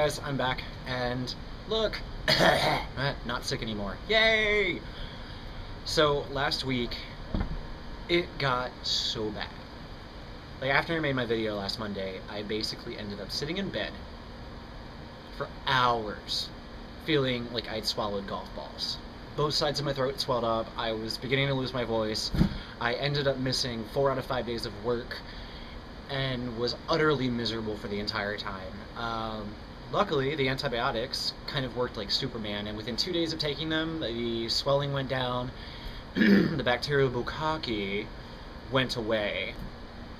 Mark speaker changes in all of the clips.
Speaker 1: guys, I'm back, and look, not sick anymore. Yay! So last week, it got so bad. Like after I made my video last Monday, I basically ended up sitting in bed for hours, feeling like I'd swallowed golf balls. Both sides of my throat swelled up. I was beginning to lose my voice. I ended up missing 4 out of 5 days of work and was utterly miserable for the entire time. Luckily, the antibiotics kind of worked like Superman, and within 2 days of taking them, the swelling went down, the bacterial bukkake went away.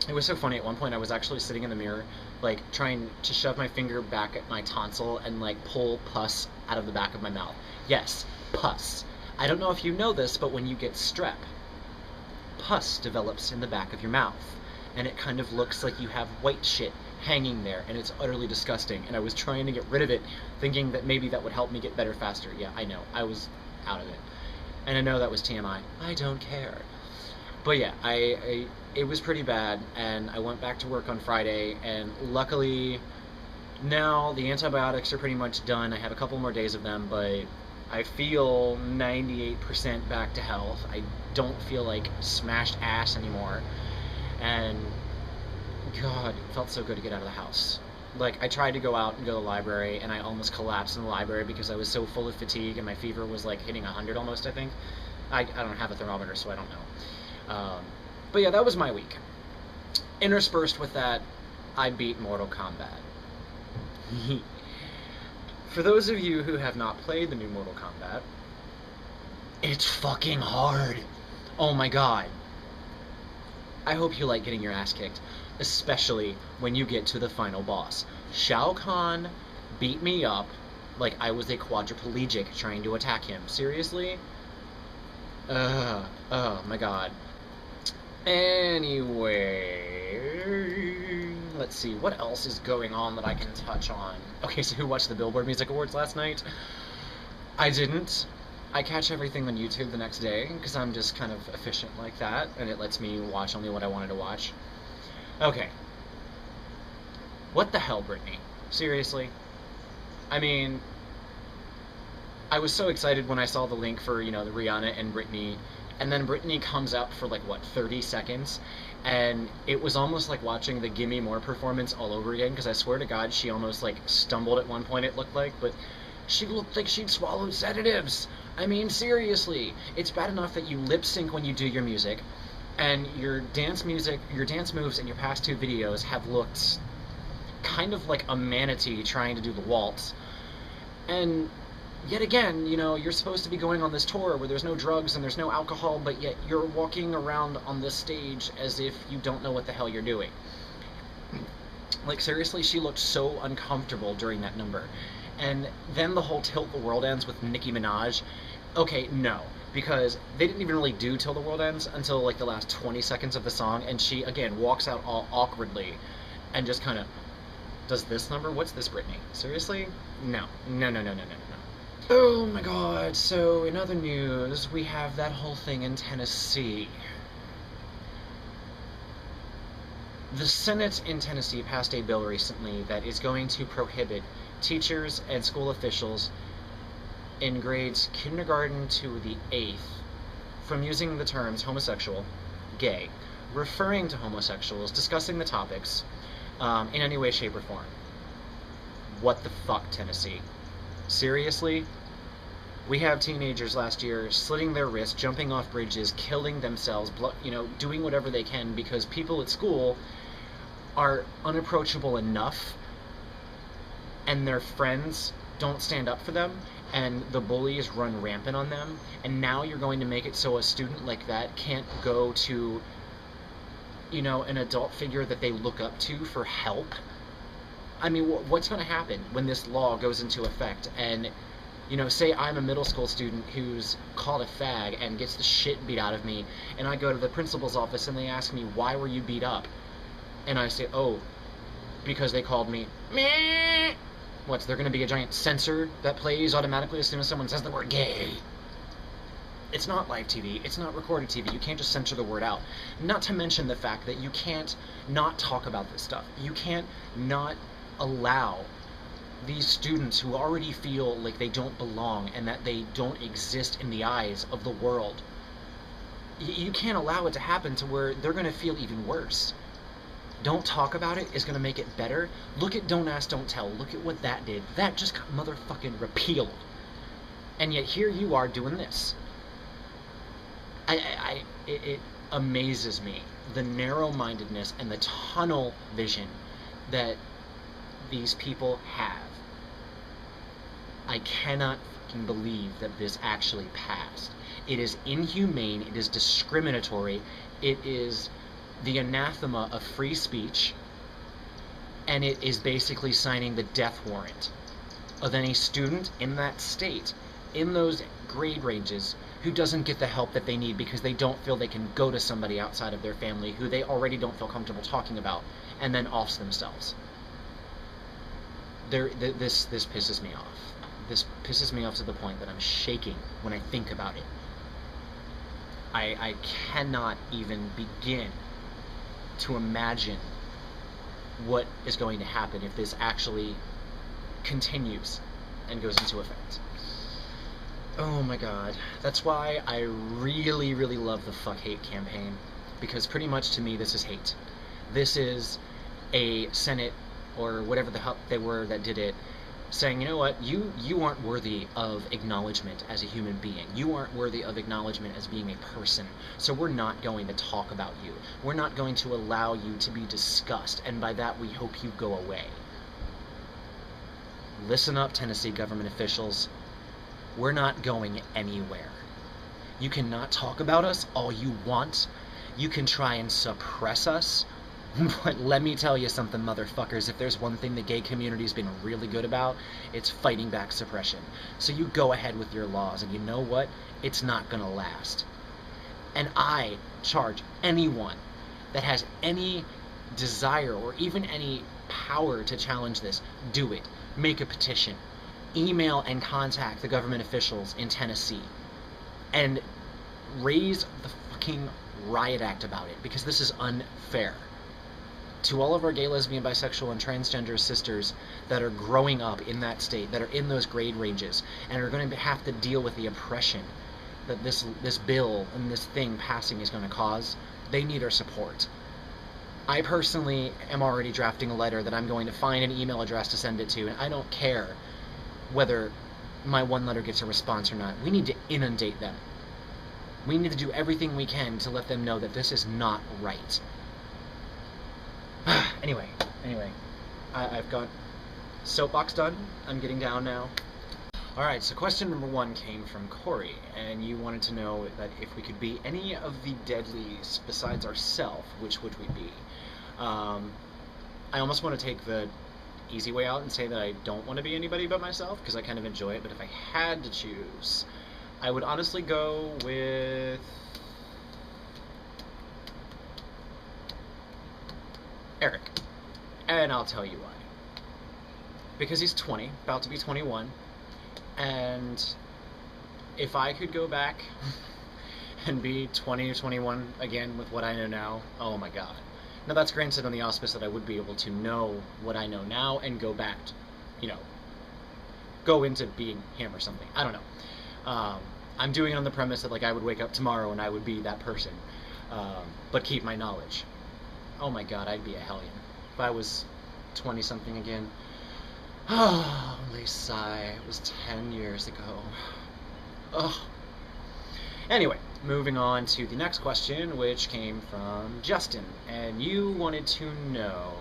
Speaker 1: It was so funny, at one point I was actually sitting in the mirror, like, trying to shove my finger back at my tonsil and, like, pull pus out of the back of my mouth. Yes, pus. I don't know if you know this, but when you get strep, pus develops in the back of your mouth, and it kind of looks like you have white shit hanging there, and it's utterly disgusting, and I was trying to get rid of it, thinking that maybe that would help me get better faster. Yeah, I know, I was out of it. And I know that was TMI. I don't care. But yeah, it was pretty bad, and I went back to work on Friday, and luckily now the antibiotics are pretty much done. I have a couple more days of them, but I feel 98% back to health. I don't feel like smashed ass anymore, and God, it felt so good to get out of the house. Like, I tried to go out and go to the library, and I almost collapsed in the library because I was so full of fatigue, and my fever was like hitting 100 almost, I think. I don't have a thermometer, so I don't know. But yeah, that was my week. Interspersed with that, I beat Mortal Kombat. For those of you who have not played the new Mortal Kombat, it's fucking hard. Oh my god. I hope you like getting your ass kicked, especially when you get to the final boss. Shao Kahn beat me up like I was a quadriplegic trying to attack him. Seriously? Oh my god. Anyway, let's see, what else is going on that I can touch on? Okay, so who watched the Billboard Music Awards last night? I didn't. I catch everything on YouTube the next day, because I'm just kind of efficient like that, and it lets me watch only what I wanted to watch. Okay. What the hell, Britney? Seriously? I mean, I was so excited when I saw the link for, the Rihanna and Britney, and then Britney comes out for, 30 seconds, and it was almost like watching the Gimme More performance all over again, because I swear to God, she almost, stumbled at one point, it looked like, but she looked like she'd swallowed sedatives. I mean, seriously, it's bad enough that you lip-sync when you do your music, and your dance moves, and your past 2 videos have looked kind of like a manatee trying to do the waltz, and yet again, you're supposed to be going on this tour where there's no drugs and there's no alcohol, but yet you're walking around on this stage as if you don't know what the hell you're doing. Like, seriously, she looked so uncomfortable during that number. And then the whole Tilt the World Ends with Nicki Minaj. Okay, no, because they didn't even really do Till the World Ends until, the last 20 seconds of the song, and she, again, walks out all awkwardly and just kind of does this number? What's this, Britney? Seriously? No. No. Oh my god, so in other news, we have that whole thing in Tennessee. The Senate in Tennessee passed a bill recently that is going to prohibit teachers and school officials in grades kindergarten to the 8th from using the terms homosexual, gay, referring to homosexuals, discussing the topics, in any way, shape, or form. What the fuck, Tennessee? Seriously? We have teenagers last year slitting their wrists, jumping off bridges, killing themselves, doing whatever they can because people at school are unapproachable enough and their friends don't stand up for them and the bullies run rampant on them, and now you're going to make it so a student like that can't go to, an adult figure that they look up to for help? I mean, what's going to happen when this law goes into effect? And, say I'm a middle school student who's called a fag and gets the shit beat out of me, and I go to the principal's office and they ask me, why were you beat up? And I say, oh, because they called me meh. What's there going to be a giant censor that plays automatically as soon as someone says the word gay? It's not live TV. It's not recorded TV. You can't just censor the word out. Not to mention the fact that you can't not talk about this stuff. You can't not allow these students who already feel like they don't belong and that they don't exist in the eyes of the world. You can't allow it to happen to where they're going to feel even worse. Don't talk about it is going to make it better. Look at Don't Ask, Don't Tell. Look at what that did. That just got motherfucking repealed. And yet here you are doing this. It amazes me, the narrow-mindedness and the tunnel vision that these people have. I cannot fucking believe that this actually passed. It is inhumane, it is discriminatory, it is the anathema of free speech, and it is basically signing the death warrant of any student in that state, in those grade ranges, who doesn't get the help that they need because they don't feel they can go to somebody outside of their family who they already don't feel comfortable talking about, and then offs themselves. This pisses me off. This pisses me off to the point that I'm shaking when I think about it. I cannot even begin to imagine what is going to happen if this actually continues and goes into effect. Oh my god. That's why I really, really love the Fuck Hate campaign, because pretty much to me this is hate. This is a Senate, or whatever the hell they were that did it, saying, you know what, you aren't worthy of acknowledgement as a human being. You aren't worthy of acknowledgement as being a person. So we're not going to talk about you. We're not going to allow you to be discussed, and by that we hope you go away. Listen up, Tennessee government officials. We're not going anywhere. You cannot talk about us all you want. You can try and suppress us. But let me tell you something, motherfuckers. If there's one thing the gay community's been really good about, it's fighting back suppression. So you go ahead with your laws, and you know what? It's not gonna last. And I charge anyone that has any desire or even any power to challenge this, do it. Make a petition. Email and contact the government officials in Tennessee and raise the fucking riot act about it, because this is unfair. To all of our gay, lesbian, bisexual, and transgender sisters that are growing up in that state, that are in those grade ranges, and are going to have to deal with the oppression that this bill and this thing passing is going to cause, they need our support. I personally am already drafting a letter that I'm going to find an email address to send it to, and I don't care whether my one letter gets a response or not. We need to inundate them. We need to do everything we can to let them know that this is not right. Anyway, I've got soapbox done. I'm getting down now. Alright, so question number 1 came from Corey, and you wanted to know that if we could be any of the deadlies besides ourselves, which would we be? I almost want to take the easy way out and say that I don't want to be anybody but myself, because I kind of enjoy it, but if I had to choose, I would honestly go with Eric. And I'll tell you why. Because he's 20, about to be 21, and if I could go back and be 20 or 21 again with what I know now, oh my god. Now that's granted on the auspice that I would be able to know what I know now and go back, go into being him or something. I don't know. I'm doing it on the premise that I would wake up tomorrow and I would be that person, but keep my knowledge. Oh my god, I'd be a hellion. If I was 20-something again. Oh, only sigh. It was 10 years ago. Ugh. Anyway, moving on to the next question, which came from Justin. And you wanted to know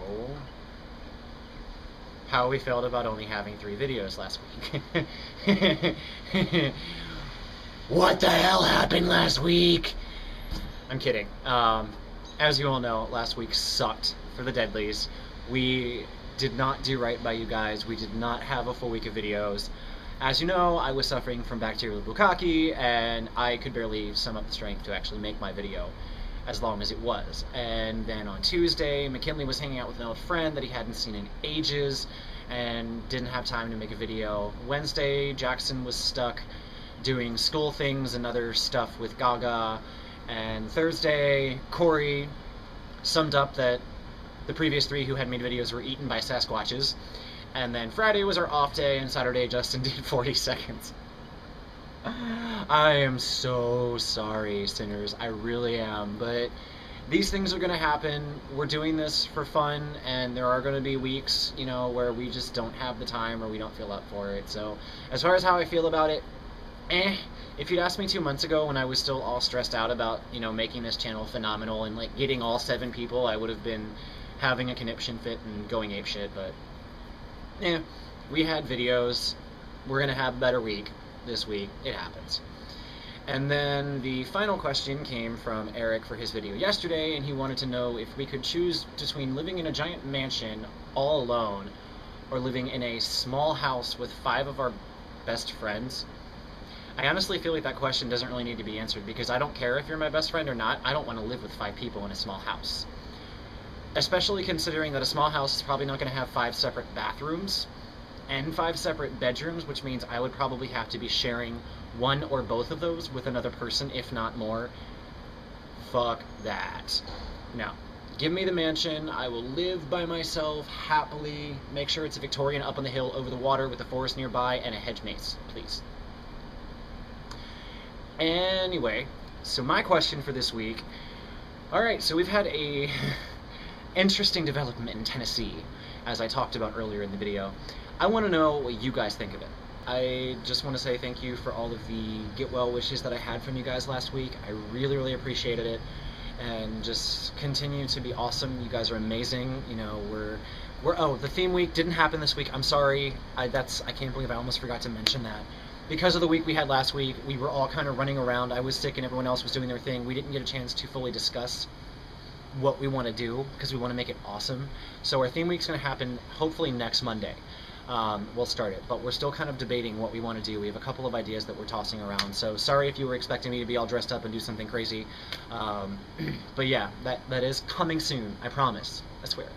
Speaker 1: how we felt about only having 3 videos last week. What the hell happened last week? I'm kidding. As you all know, last week sucked for the Deadlies. We did not do right by you guys. We did not have a full week of videos. As you know, I was suffering from bacterial bukkake, and I could barely sum up the strength to actually make my video as long as it was. And then on Tuesday, McKinley was hanging out with an old friend that he hadn't seen in ages and didn't have time to make a video. Wednesday, Jackson was stuck doing school things and other stuff with Gaga. And Thursday, Corey summed up that the previous 3 who had made videos were eaten by Sasquatches. And then Friday was our off day, and Saturday Justin did 40 seconds. I am so sorry, sinners. I really am. But these things are going to happen. We're doing this for fun, and there are going to be weeks, you know, where we just don't have the time or we don't feel up for it. So as far as how I feel about it, if you'd asked me 2 months ago when I was still all stressed out about, you know, making this channel phenomenal and, like, getting all 7 people, I would have been having a conniption fit and going apeshit, but we had videos. We're going to have a better week this week. It happens. And then the final question came from Eric for his video yesterday, and he wanted to know if we could choose between living in a giant mansion all alone or living in a small house with 5 of our best friends. I honestly feel like that question doesn't really need to be answered, because I don't care if you're my best friend or not. I don't want to live with 5 people in a small house. Especially considering that a small house is probably not going to have 5 separate bathrooms and 5 separate bedrooms, which means I would probably have to be sharing 1 or both of those with another person, if not more. Fuck that. No. Give me the mansion. I will live by myself happily. Make sure it's a Victorian up on the hill over the water with a forest nearby and a hedge maze, please. Anyway, so my question for this week. Alright, so we've had a interesting development in Tennessee, as I talked about earlier in the video. I want to know what you guys think of it. I just want to say thank you for all of the get well wishes that I had from you guys last week. I really, really appreciated it, and just continue to be awesome. You guys are amazing. You know, oh, the theme week didn't happen this week. I'm sorry. I can't believe I almost forgot to mention that. Because of the week we had last week, we were all kind of running around. I was sick and everyone else was doing their thing. We didn't get a chance to fully discuss what we want to do, because we want to make it awesome. So our theme week's going to happen hopefully next Monday. We'll start it, but we're still kind of debating what we want to do. We have a couple of ideas that we're tossing around, so sorry if you were expecting me to be all dressed up and do something crazy. But yeah, that is coming soon, I promise. I swear.